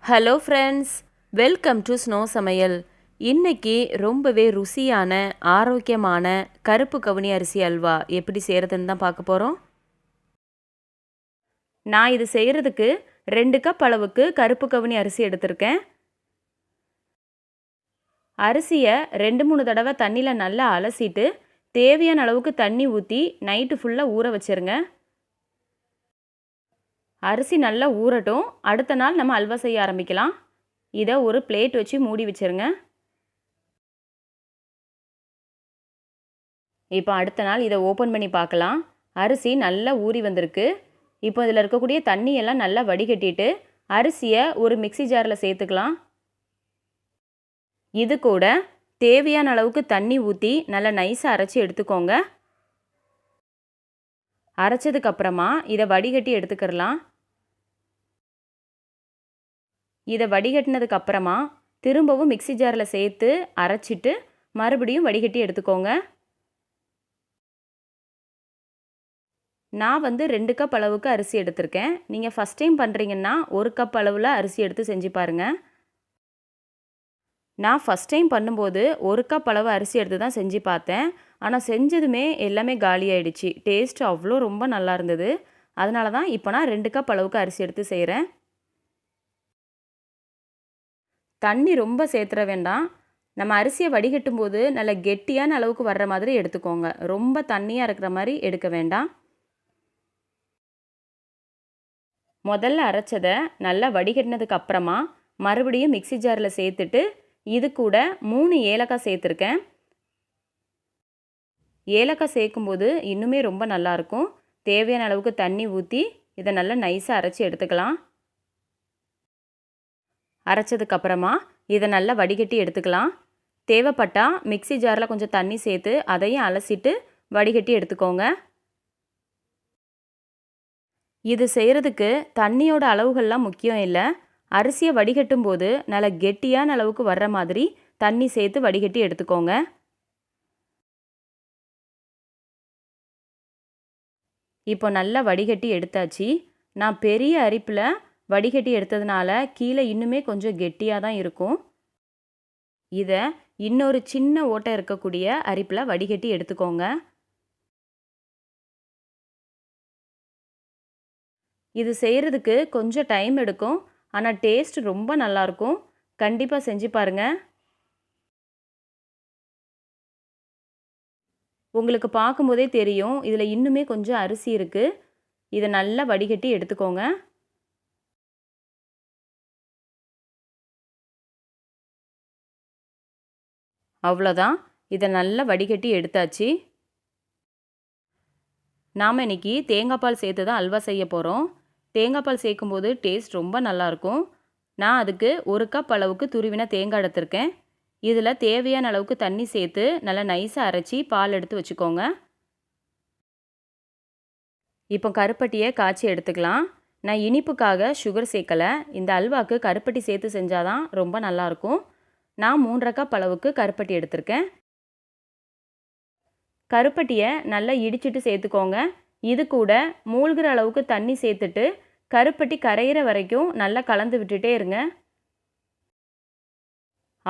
Hello friends, welcome to snow சமையல். இன்னைக்கு ரொம்பவே ருசியான ஆரோக்கியமான கருப்பு கவுனி அரிசி அல்வா எப்படி செய்கிறதுன்னு தான் பார்க்க போகிறோம். நான் இது செய்கிறதுக்கு 2 கப் அளவுக்கு கருப்பு கவுனி அரிசி எடுத்திருக்கேன். அரிசியை 2-3 தடவை தண்ணியில் நல்லா அலசிட்டு தேவையான அளவுக்கு தண்ணி ஊற்றி நைட்டு ஃபுல்லாக ஊற வச்சிருங்க. அரிசி நல்லா ஊறட்டும். அடுத்த நாள் நம்ம அல்வா செய்ய ஆரம்பிக்கலாம். இதை ஒரு பிளேட் வச்சு மூடி வச்சிருங்க. இப்போ அடுத்த நாள் இதை ஓப்பன் பண்ணி பார்க்கலாம். அரிசி நல்லா ஊறி வந்திருக்கு. இப்போ இதில் இருக்கக்கூடிய தண்ணியெல்லாம் நல்லா வடிகட்டிட்டு அரிசியை ஒரு மிக்சி ஜாரில் சேர்த்துக்கலாம். இது கூட தேவையான அளவுக்கு தண்ணி ஊற்றி நல்லா நைஸாக அரைச்சி எடுத்துக்கோங்க. அரைச்சதுக்கப்புறமா இதை வடிகட்டி எடுத்துக்கிறலாம். இதை வடிகட்டினதுக்கு அப்புறமா திரும்பவும் மிக்சி ஜாரில் சேர்த்து அரைச்சிட்டு மறுபடியும் வடிகட்டி எடுத்துக்கோங்க. நான் 2 கப் அளவுக்கு அரிசி எடுத்திருக்கேன். நீங்கள் ஃபஸ்ட் டைம் பண்ணுறீங்கன்னா 1 கப் அளவில் அரிசி எடுத்து செஞ்சு பாருங்கள். நான் ஃபஸ்ட் டைம் பண்ணும்போது 1 கப் அளவு அரிசி எடுத்து தான் செஞ்சு பார்த்தேன். ஆனால் செஞ்சதுமே எல்லாமே காலியாயிடுச்சு. டேஸ்ட் அவ்வளோ ரொம்ப நல்லா இருந்தது. அதனால தான் இப்போ நான் 2 கப் அளவுக்கு அரிசி எடுத்து செய்கிறேன். தண்ணி ரொம்ப சேர்த்துற வேண்டாம். நம்ம அரிசியை வடிகட்டும் போது நல்ல கெட்டியான அளவுக்கு வர்ற மாதிரி எடுத்துக்கோங்க. ரொம்ப தண்ணியாக இருக்கிற மாதிரி எடுக்க வேண்டாம். முதல்ல அரைச்சதை நல்லா வடிகட்டினதுக்கு அப்புறமா மறுபடியும் மிக்சி ஜாரில் சேர்த்துட்டு இது கூட 3 ஏலக்காய் சேர்த்துருக்கேன். ஏலக்காய் சேர்க்கும்போது இன்னுமே ரொம்ப நல்லாயிருக்கும். தேவையான அளவுக்கு தண்ணி ஊற்றி இதை நல்லா நைஸாக அரைச்சி எடுத்துக்கலாம். அரைச்சதுக்கப்புறமா இதை நல்லா வடிகட்டி எடுத்துக்கலாம். தேவைப்பட்டால் மிக்சி ஜாரில் கொஞ்சம் தண்ணி சேர்த்து அதையும் அலசிட்டு வடிகட்டி எடுத்துக்கோங்க. இது செய்கிறதுக்கு தண்ணியோட அளவுகள்லாம் முக்கியம் இல்லை. அரிசியை வடிகட்டும் போது நல்லா கெட்டியான அளவுக்கு வர்ற மாதிரி தண்ணி சேர்த்து வடிகட்டி எடுத்துக்கோங்க. இப்போ நல்லா வடிகட்டி எடுத்தாச்சு. நான் பெரிய அரிப்பில் வடிகட்டி எடுத்ததுனால கீழே இன்னுமே கொஞ்சம் கெட்டியாக தான் இருக்கும். இதை இன்னொரு சின்ன ஓட்டை இருக்கக்கூடிய அரிப்பில் வடிகட்டி எடுத்துக்கோங்க. இது செய்கிறதுக்கு கொஞ்சம் டைம் எடுக்கும். ஆனால் டேஸ்ட் ரொம்ப நல்லாயிருக்கும். கண்டிப்பாக செஞ்சு பாருங்கள். உங்களுக்கு பார்க்கும்போதே தெரியும் இதில் இன்னுமே கொஞ்சம் அரிசி இருக்குது. இதை நல்லா வடிகட்டி எடுத்துக்கோங்க. அவ்வளோதான். இதை நல்லா வடிகட்டி எடுத்தாச்சு. நாம் இன்றைக்கி தேங்காய் பால் சேர்த்து தான் அல்வா செய்ய போகிறோம். தேங்காய் பால் சேர்க்கும்போது டேஸ்ட் ரொம்ப நல்லாயிருக்கும். நான் அதுக்கு 1 கப் அளவுக்கு துருவின தேங்காய் எடுத்திருக்கேன். இதில் தேவையான அளவுக்கு தண்ணி சேர்த்து நல்லா நைஸாக அரைச்சி பால் எடுத்து வச்சுக்கோங்க. இப்போ கருப்பட்டியை காய்ச்சி எடுத்துக்கலாம். நான் இனிப்புக்காக சுகர் சேர்க்கலை. இந்த அல்வாவுக்கு கருப்பட்டி சேர்த்து செஞ்சால் தான் ரொம்ப நல்லாயிருக்கும். நான் 3 கப் அளவுக்கு கருப்பட்டி எடுத்திருக்கேன். கருப்பட்டியை நல்லா இடிச்சிட்டு சேர்த்துக்கோங்க. இது கூட மூழ்கிற அளவுக்கு தண்ணி சேர்த்துட்டு கருப்பட்டி கரையிற வரைக்கும் நல்லா கலந்து விட்டுட்டே இருங்க.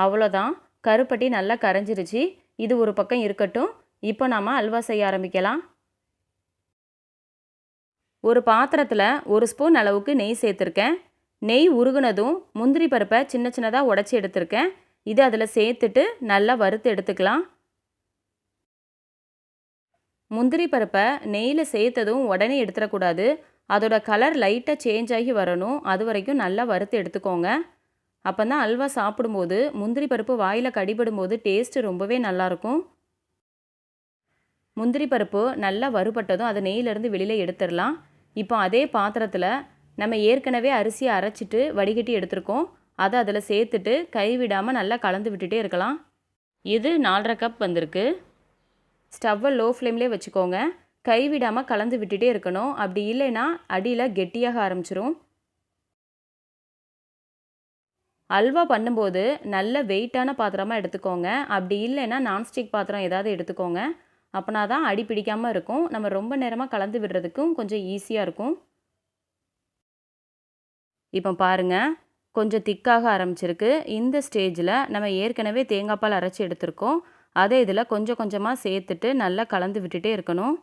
அவ்வளோதான், கருப்பட்டி நல்லா கரைஞ்சிருச்சு. இது ஒரு பக்கம் இருக்கட்டும். இப்போ நாம் அல்வா செய்ய ஆரம்பிக்கலாம். ஒரு பாத்திரத்தில் 1 ஸ்பூன் அளவுக்கு நெய் சேர்த்துருக்கேன். நெய் உருகுனதும் முந்திரி பருப்பை சின்ன சின்னதாக உடச்சி எடுத்திருக்கேன். இது அதில் சேர்த்துட்டு நல்லா வறுத்து எடுத்துக்கலாம். முந்திரி பருப்பை நெய்யில் சேர்த்ததும் உடனே எடுத்துடக்கூடாது. அதோட கலர் லைட்டாக சேஞ்ச் ஆகி வரணும். அது வரைக்கும் நல்லா வறுத்து எடுத்துக்கோங்க. அப்போ தான் அல்வா சாப்பிடும்போது முந்திரி பருப்பு வாயில் கடிபடும்போது டேஸ்ட்டு ரொம்பவே நல்லாயிருக்கும். முந்திரி பருப்பு நல்லா வறுபட்டதும் அதை நெய்யிலேருந்து வெளியில் எடுத்துடலாம். இப்போ அதே பாத்திரத்தில் நம்ம ஏற்கனவே அரிசியை அரைச்சிட்டு வடிகட்டி எடுத்துருக்கோம். அதை அதில் சேர்த்துட்டு கைவிடாமல் நல்லா கலந்து விட்டுட்டே இருக்கலாம். இது 4.5 கப் வந்திருக்கு. ஸ்டவ்வை லோ ஃப்ளேம்லேயே வச்சுக்கோங்க. கைவிடாமல் கலந்து விட்டுட்டே இருக்கணும். அப்படி இல்லைன்னா அடியில் கெட்டியாக ஆரம்பிச்சிரும். அல்வா பண்ணும்போது நல்ல வெயிட்டான பாத்திரமாக எடுத்துக்கோங்க. அப்படி இல்லைன்னா நான்ஸ்டிக் பாத்திரம் ஏதாவது எடுத்துக்கோங்க. அப்படின்னா தான் அடி பிடிக்காமல் இருக்கும். நம்ம ரொம்ப நேரமாக கலந்து விடுறதுக்கும் கொஞ்சம் ஈஸியாக இருக்கும். இப்போ பாருங்கள், கொஞ்சம் திக்காக ஆரம்பிச்சிருக்கு. இந்த ஸ்டேஜில் நம்ம ஏற்கனவே தேங்காய் பால் அரைச்சி எடுத்திருக்கோம். அதை இதில் கொஞ்சம் கொஞ்சமாக சேர்த்துட்டு நல்லா கலந்து விட்டுட்டே இருக்கணும்.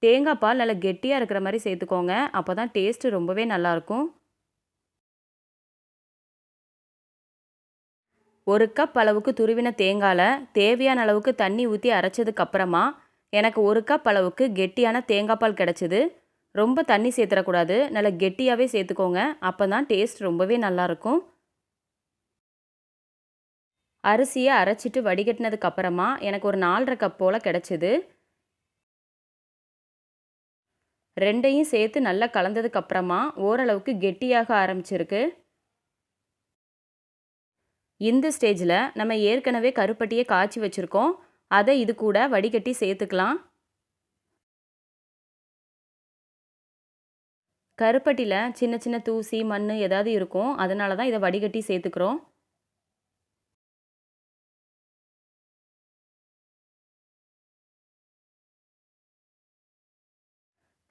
தேங்காய் பால் நல்லா கெட்டியாக இருக்கிற மாதிரி சேர்த்துக்கோங்க. அப்போ தான் டேஸ்ட்டு ரொம்பவே நல்லாயிருக்கும். 1 கப் அளவுக்கு துருவின தேங்காயில் தேவையான அளவுக்கு தண்ணி ஊற்றி அரைச்சதுக்கப்புறமா எனக்கு 1 கப் அளவுக்கு கெட்டியான தேங்காய் பால் கிடச்சிது. ரொம்ப தண்ணி சேர்த்துடக்கூடாது, நல்லா கெட்டியாகவே சேர்த்துக்கோங்க. அப்போ தான் டேஸ்ட் ரொம்பவே நல்லாயிருக்கும். அரிசியை அரைச்சிட்டு வடிகட்டினதுக்கப்புறமா எனக்கு ஒரு 4½ கப் போல் கிடச்சிது. ரெண்டையும் சேர்த்து நல்லா கலந்ததுக்கப்புறமா ஓரளவுக்கு கெட்டியாக ஆரம்பிச்சிருக்கு. இந்த ஸ்டேஜில் நம்ம ஏற்கனவே கருப்பட்டியை காய்ச்சி வச்சுருக்கோம். அதை இது கூட வடிகட்டி சேர்த்துக்கலாம். கருப்பட்டியில் சின்ன சின்ன தூசி மண் ஏதாவது இருக்கும், அதனால தான் இதை வடிகட்டி சேர்த்துக்கிறோம்.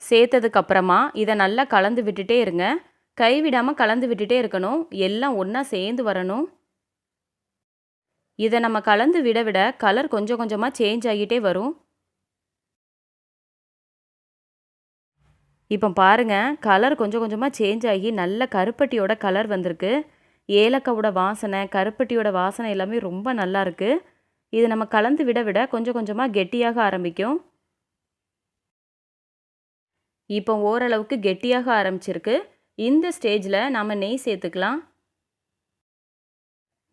சேர்த்ததுக்கப்புறமா இதை நல்லா கலந்து விட்டுட்டே இருங்க. கைவிடாமல் கலந்து விட்டுட்டே இருக்கணும். எல்லாம் ஒன்றா சேர்ந்து வரணும். இதை நம்ம கலந்து விட விட கலர் கொஞ்சம் கொஞ்சமாக சேஞ்ச் ஆகிட்டே வரும். இப்போ பாருங்கள், கலர் கொஞ்சம் கொஞ்சமாக சேஞ்ச் ஆகி நல்ல கருப்பட்டியோட கலர் வந்திருக்கு. ஏலக்காவோட வாசனை, கருப்பட்டியோட வாசனை எல்லாமே ரொம்ப நல்லா இருக்குது. இது நம்ம கலந்து விட விட கொஞ்சம் கொஞ்சமாக கெட்டியாக ஆரம்பிக்கும். இப்போ ஓரளவுக்கு கெட்டியாக ஆரம்பிச்சிருக்கு. இந்த ஸ்டேஜில் நாம் நெய் சேர்த்துக்கலாம்.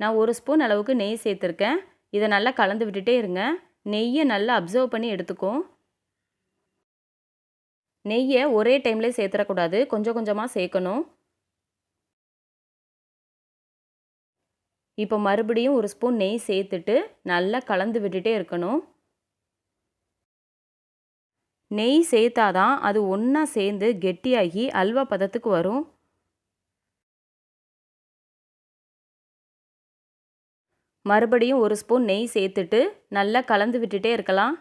நான் 1 ஸ்பூன் அளவுக்கு நெய் சேர்த்துருக்கேன். இதை நல்லா கலந்து விட்டுட்டே இருங்க. நெய்யை நல்லா அப்சர்வ் பண்ணி எடுத்துக்கும். நெய்யை ஒரே டைம்லேயே சேர்த்துடக்கூடாது, கொஞ்சம் கொஞ்சமாக சேர்க்கணும். இப்போ மறுபடியும் 1 ஸ்பூன் நெய் சேர்த்துட்டு நல்லா கலந்து விட்டுட்டே இருக்கணும். நெய் சேர்த்தாதான் அது ஒன்றா சேர்ந்து கெட்டியாகி அல்வா பதத்துக்கு வரும். மறுபடியும் 1 ஸ்பூன் நெய் சேர்த்துட்டு நல்லா கலந்து விட்டுட்டே இருக்கலாம்.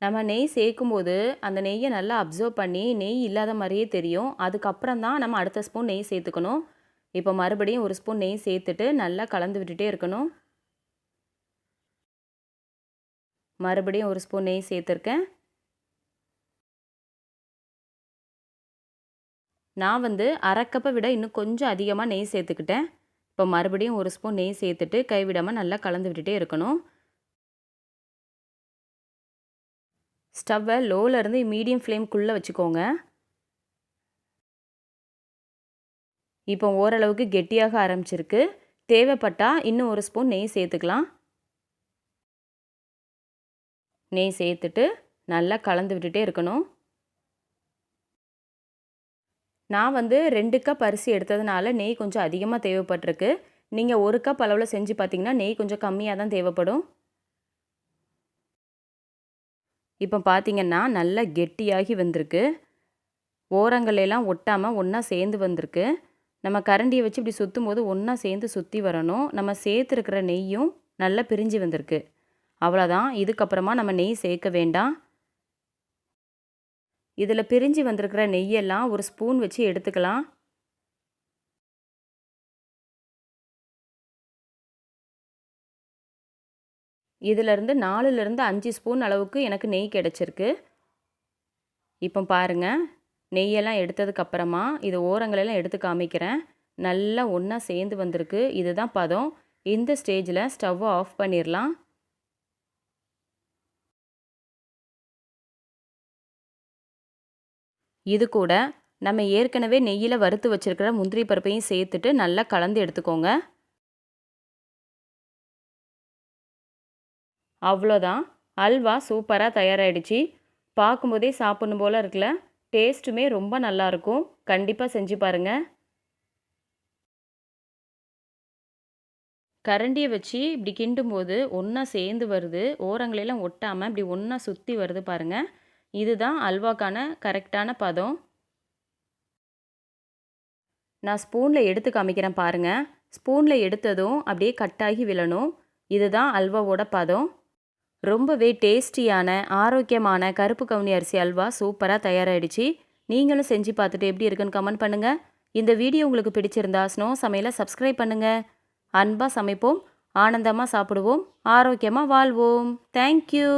நம்ம நெய் சேர்க்கும்போது அந்த நெய்யை நல்லா அப்சர்வ் பண்ணி நெய் இல்லாத மாதிரியே தெரியும். அதுக்கப்புறம் தான் நம்ம அடுத்த ஸ்பூன் நெய் சேர்த்துக்கணும். இப்போ மறுபடியும் 1 ஸ்பூன் நெய் சேர்த்துட்டு நல்லா கலந்து விட்டுட்டே இருக்கணும். மறுபடியும் 1 ஸ்பூன் நெய் சேர்த்துருக்கேன். நான் வந்து 1/2 கப்பை விட இன்னும் கொஞ்சம் அதிகமாக நெய் சேர்த்துக்கிட்டேன். இப்போ மறுபடியும் 1 ஸ்பூன் நெய் சேர்த்துட்டு கைவிடாமல் நல்லா கலந்து விட்டுட்டே இருக்கணும். ஸ்டவ்வை லோவிலேருந்து மீடியம் ஃப்ளேம்குள்ளே வச்சுக்கோங்க. இப்போ ஓரளவுக்கு கெட்டியாக ஆரம்பிச்சிருக்கு. தேவைப்பட்டால் இன்னும் 1 ஸ்பூன் நெய் சேர்த்துக்கலாம். நெய் சேர்த்துட்டு நல்லா கலந்து விட்டுட்டே இருக்கணும். நான் வந்து 2 கப் அரிசி எடுத்ததுனால நெய் கொஞ்சம் அதிகமாக தேவைப்பட்டிருக்கு. நீங்கள் 1 கப் அளவில் செஞ்சு பார்த்தீங்கன்னா நெய் கொஞ்சம் கம்மியாக தான் தேவைப்படும். இப்போ பார்த்தீங்கன்னா நல்லா கெட்டியாகி வந்திருக்கு. ஓரங்களெல்லாம் ஒட்டாமல் ஒன்றா சேர்ந்து வந்திருக்கு. நம்ம கரண்டியை வச்சு இப்படி சுற்றும் போது ஒன்றா சேர்ந்து சுற்றி வரணும். நம்ம சேர்த்துருக்கிற நெய்யும் நல்லா பிரிஞ்சு வந்திருக்கு. அவ்வளோதான். இதுக்கப்புறமா நம்ம நெய் சேர்க்க வேண்டாம். இதில் பிரிஞ்சு வந்திருக்கிற நெய்யெல்லாம் 1 ஸ்பூன் வச்சு எடுத்துக்கலாம். இதிலிருந்து 4லேருந்து 5 ஸ்பூன் அளவுக்கு எனக்கு நெய் கிடச்சிருக்கு. இப்போ பாருங்கள், நெய்யெல்லாம் எடுத்ததுக்கப்புறமா இது ஓரங்களெல்லாம் எடுத்து காமிக்கிறேன். நல்லா ஒன்றா சேர்ந்து வந்திருக்கு. இதுதான் பதம். இந்த ஸ்டேஜில் ஸ்டவ்வை ஆஃப் பண்ணிடலாம். இது கூட நம்ம ஏற்கனவே நெய்யில் வறுத்து வச்சுருக்கிற முந்திரி பருப்பையும் சேர்த்துட்டு நல்லா கலந்து எடுத்துக்கோங்க. அவ்வளோதான், அல்வா சூப்பராக தயாராகிடுச்சு. பார்க்கும்போதே சாப்பிடணும் போல் இருக்குல்ல. டேஸ்ட்டுமே ரொம்ப நல்லாயிருக்கும். கண்டிப்பாக செஞ்சு பாருங்கள். கரண்டியை வச்சு இப்படி கிண்டும்போது ஒன்றா சேர்ந்து வருது. ஓரங்களெல்லாம் ஒட்டாமல் இப்படி ஒன்றா சுற்றி வருது பாருங்கள். இதுதான் அல்வாக்கான கரெக்டான பதம். நான் ஸ்பூனில் எடுத்து காமிக்கிறேன் பாருங்கள். ஸ்பூனில் எடுத்ததும் அப்படியே கட்டாகி விழணும். இதுதான் அல்வாவோட பதம். ரொம்பவே டேஸ்டியான ஆரோக்கியமான கருப்பு கவுனி அரிசி அல்வா சூப்பராக தயாராகிடுச்சு. நீங்களும் செஞ்சு பார்த்துட்டு எப்படி இருக்குன்னு கமெண்ட் பண்ணுங்கள். இந்த வீடியோ உங்களுக்கு பிடிச்சிருந்தா ஸ்னோ சமையலை சப்ஸ்கிரைப் பண்ணுங்கள். அன்பாக சமைப்போம், ஆனந்தமாக சாப்பிடுவோம், ஆரோக்கியமாக வாழ்வோம். தேங்க்யூ.